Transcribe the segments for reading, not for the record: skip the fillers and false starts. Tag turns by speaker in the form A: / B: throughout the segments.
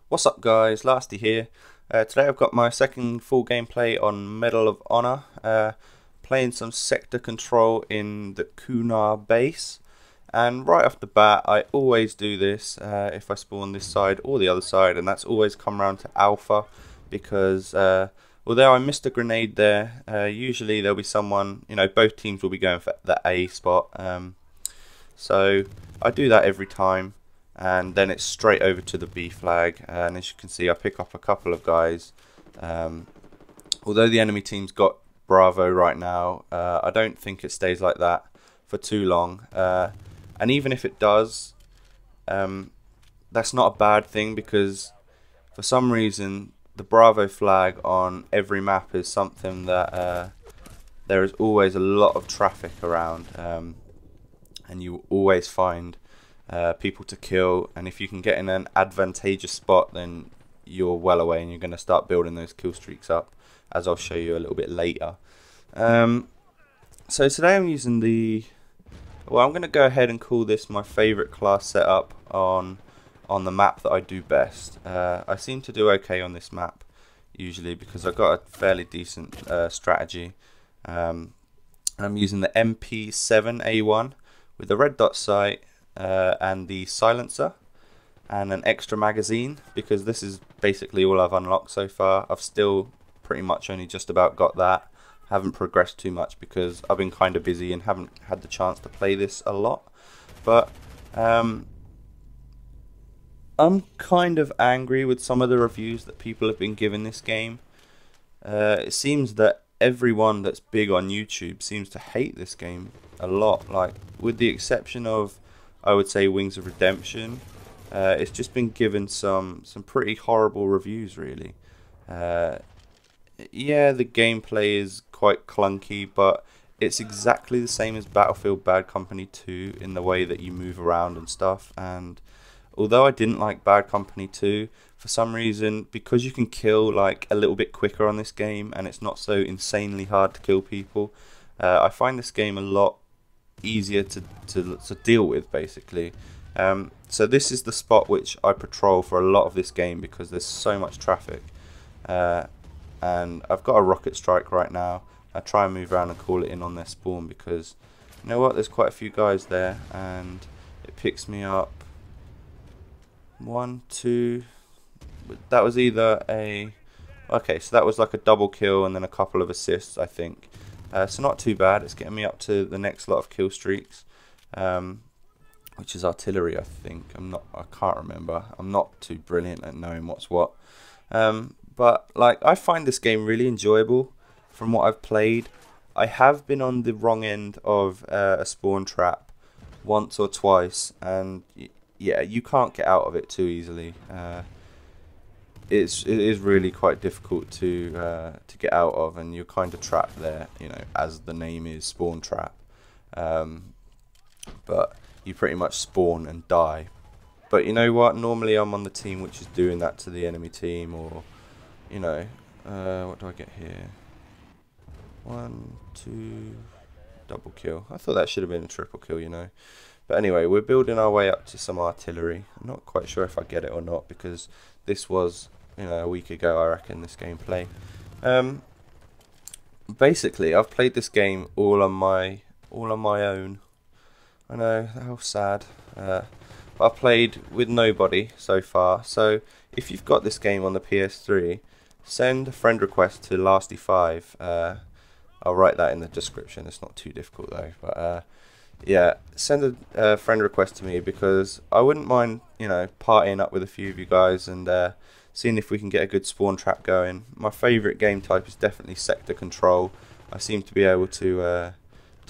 A: What's up guys, Lasty here. Today I've got my second full gameplay on Medal of Honor, playing some sector control in the Kunar base. And right off the bat I always do this if I spawn this side or the other side, and that's always come around to Alpha because although I missed a grenade there, usually there'll be someone, both teams will be going for the A spot. So I do that every time. And then it's straight over to the B flag, and as you can see I pick up a couple of guys. Although the enemy team's got Bravo right now, I don't think it stays like that for too long, and even if it does, that's not a bad thing, because for some reason the Bravo flag on every map is something that there is always a lot of traffic around, and you always find people to kill, and if you can get in an advantageous spot, then you're well away and you're going to start building those kill streaks up, as I'll show you a little bit later. So today I'm using I'm going to go ahead and call this my favourite class setup on the map that I do best. I seem to do okay on this map usually because I've got a fairly decent strategy. I'm using the MP7A1 with the red dot sight, and the silencer and an extra magazine, because this is basically all I've unlocked so far. I've still pretty much only just about got that. Haven't progressed too much because I've been kind of busy and haven't had the chance to play this a lot. But I'm kind of angry with some of the reviews that people have been giving this game. It seems that everyone that's big on YouTube seems to hate this game a lot, like with the exception of, I would say, Wings of Redemption. It's just been given some pretty horrible reviews, really. Yeah, the gameplay is quite clunky, but it's exactly the same as Battlefield Bad Company 2 in the way that you move around and stuff. And although I didn't like Bad Company 2, for some reason, because you can kill like a little bit quicker on this game and it's not so insanely hard to kill people, I find this game a lot easier to deal with, basically. So this is the spot which I patrol for a lot of this game because there's so much traffic, and I've got a rocket strike right now. I try and move around and call it in on their spawn because, you know what, there's quite a few guys there, and it picks me up 1, 2. That was either a so that was like a double kill and then a couple of assists, I think. So not too bad. It's getting me up to the next lot of kill streaks, which is artillery, I think. I can't remember. I'm not too brilliant at knowing what's what. But like, I find this game really enjoyable from what I've played. I have been on the wrong end of a spawn trap once or twice, and yeah, you can't get out of it too easily. It is really quite difficult to get out of, and you're kind of trapped there, as the name is, spawn trap. But you pretty much spawn and die. But you know what? Normally I'm on the team which is doing that to the enemy team, or what do I get here? 1, 2, double kill. I thought that should have been a triple kill, But anyway, we're building our way up to some artillery. I'm not quite sure if I get it or not because this was, a week ago, I reckon, this gameplay. Basically, I've played this game all on my own. I know, how sad. But I've played with nobody so far. So if you've got this game on the PS3, send a friend request to Lasty5. I'll write that in the description. It's not too difficult though. But yeah, send a friend request to me because I wouldn't mind, partying up with a few of you guys and seeing if we can get a good spawn trap going. My favourite game type is definitely sector control. I seem to be able to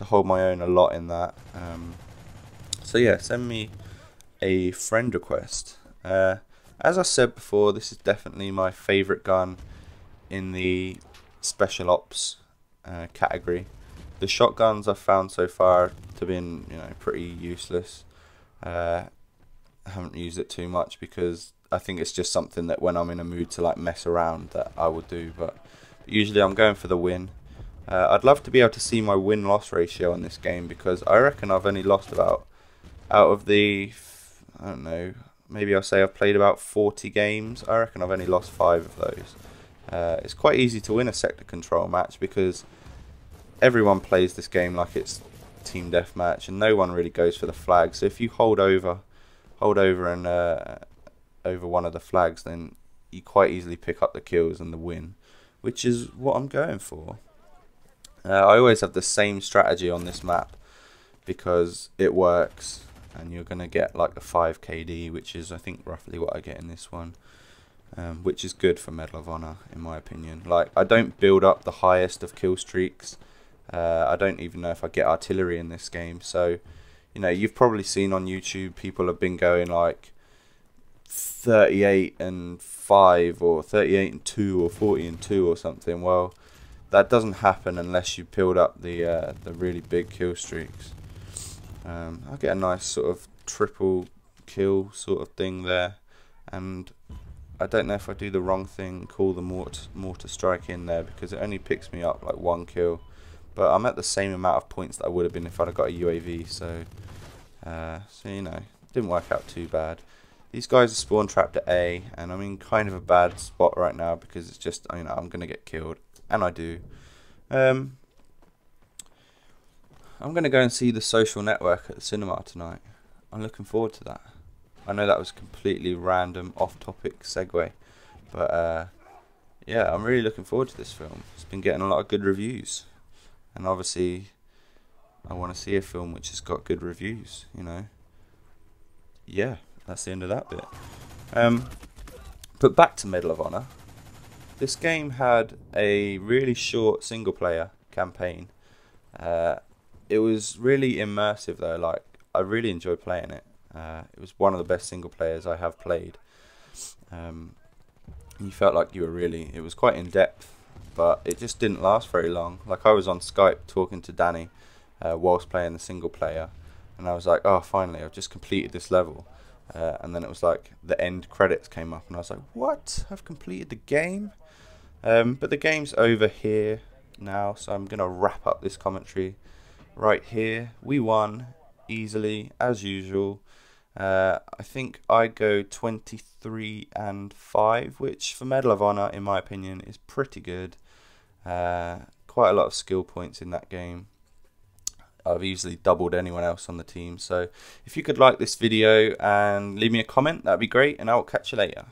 A: hold my own a lot in that. So yeah, send me a friend request. As I said before, this is definitely my favourite gun in the special ops category. The shotguns I've found so far to be, pretty useless. I haven't used it too much because I think it's just something that when I'm in a mood to like mess around that I will do. But usually I'm going for the win. I'd love to be able to see my win-loss ratio on this game because I reckon I've only lost about, out of the, I don't know, maybe I'll say I've played about 40 games. I reckon I've only lost 5 of those. It's quite easy to win a sector control match because everyone plays this game like it's team deathmatch, and no one really goes for the flag. So if you hold over and over one of the flags, then you quite easily pick up the kills and the win, which is what I'm going for. I always have the same strategy on this map because it works, and you're going to get like the 5 KD, which is I think roughly what I get in this one, which is good for Medal of Honor in my opinion. Like, I don't build up the highest of kill streaks. I don't even know if I get artillery in this game. So, you know, you've probably seen on YouTube people have been going like 38 and 5 or 38 and 2 or 40 and 2 or something. Well, that doesn't happen unless you build up the really big kill streaks. I'll get a nice sort of triple kill sort of thing there, and I don't know if I do the wrong thing, call the mortar strike in there, because it only picks me up like 1 kill, but I'm at the same amount of points that I would have been if I'd have got a UAV. So you know, didn't work out too bad. These guys are spawn trapped at A, and I'm in kind of a bad spot right now because it's just, you know, I'm gonna get killed. And I do. I'm going to go and see The Social Network at the cinema tonight. I'm looking forward to that. I know that was a completely random, off-topic segue. But, yeah, I'm really looking forward to this film. It's been getting a lot of good reviews. And obviously, I want to see a film which has got good reviews, you know. Yeah, that's the end of that bit. But back to Medal of Honor. This game had a really short single player campaign. It was really immersive though. Like, I really enjoyed playing it. It was one of the best single players I have played. You felt like you were really, it was quite in depth, but it just didn't last very long. Like, I was on Skype talking to Danny whilst playing the single player, and I was like, oh, finally, I've just completed this level. And then it was like the end credits came up, and I was like, what? I've completed the game? But the game's over here now, so I'm going to wrap up this commentary right here. We won easily, as usual. I think I go 23 and 5, which for Medal of Honor, in my opinion, is pretty good. Quite a lot of skill points in that game. I've easily doubled anyone else on the team. So if you could like this video and leave me a comment, that'd be great, and I'll catch you later.